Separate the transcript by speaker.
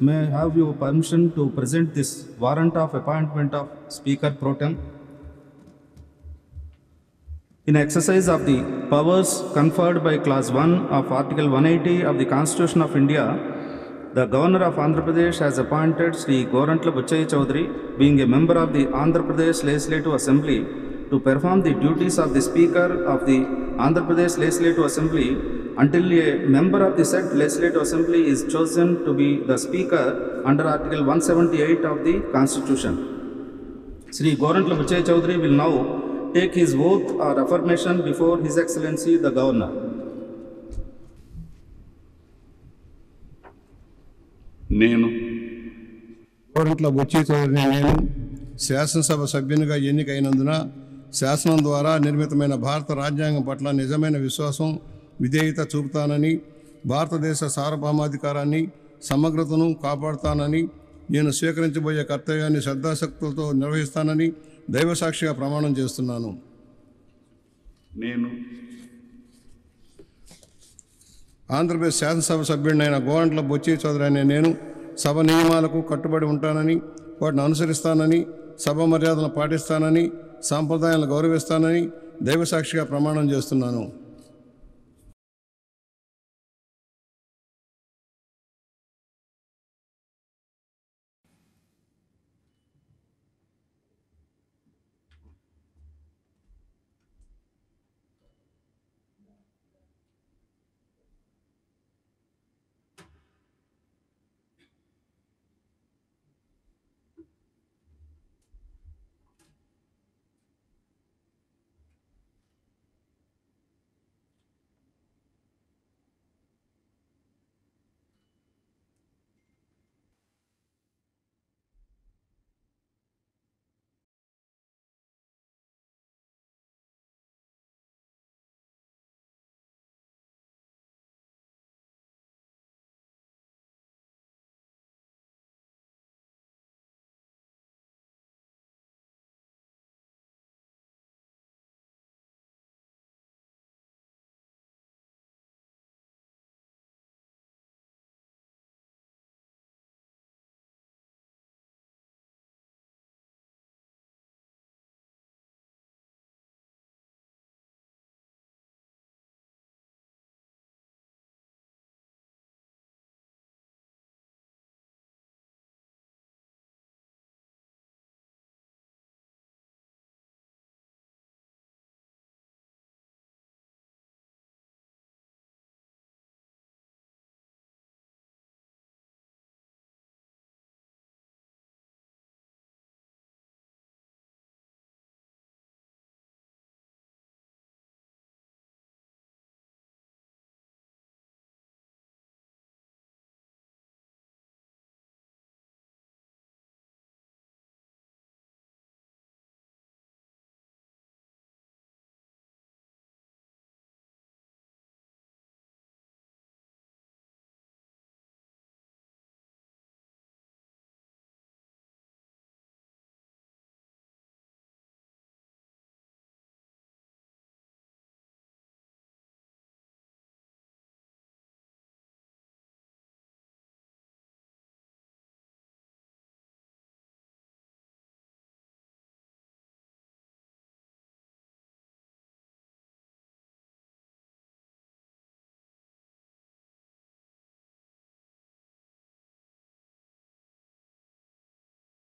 Speaker 1: May I have your permission to present this warrant of appointment of Speaker Pro Tem? In exercise of the powers conferred by Clause 1 of Article 180 of the Constitution of India, the Governor of Andhra Pradesh has appointed Sri Gorantla Bachaiah Chowdhury, being a member of the Andhra Pradesh Legislative Assembly, to perform the duties of the Speaker of the Andhra Pradesh Legislative Assembly until a member of the said Legislative Assembly is chosen to be the Speaker under Article 178 of the Constitution. Sri Gorantla Bachaiah Chowdhury will now take his oath or affirmation before His Excellency the Governor.
Speaker 2: నేను
Speaker 3: గోరంట్ల బొచ్చయ్య చౌదరిని నేను శాసనసభ సభ్యునిగా ఎన్నికైనందున శాసనం ద్వారా నిర్మితమైన భారత రాజ్యాంగం పట్ల నిజమైన విశ్వాసం విధేయత చూపుతానని, భారతదేశ సార్వభౌమాధికారాన్ని సమగ్రతను కాపాడుతానని, నేను స్వీకరించబోయే కర్తవ్యాన్ని శ్రద్ధాశక్తులతో నిర్వహిస్తానని దైవసాక్షిగా ప్రమాణం చేస్తున్నాను.
Speaker 2: నేను
Speaker 3: ఆంధ్రప్రదేశ్ శాసనసభ సభ్యుడినైన గోరంట్ల బొచ్చయ్య చౌదరి అనే నేను సభ నియమాలకు కట్టుబడి ఉంటానని, వాటిని అనుసరిస్తానని, సభ మర్యాదలను పాటిస్తానని, సాంప్రదాయాలను గౌరవిస్తానని దైవసాక్షిగా ప్రమాణం చేస్తున్నాను.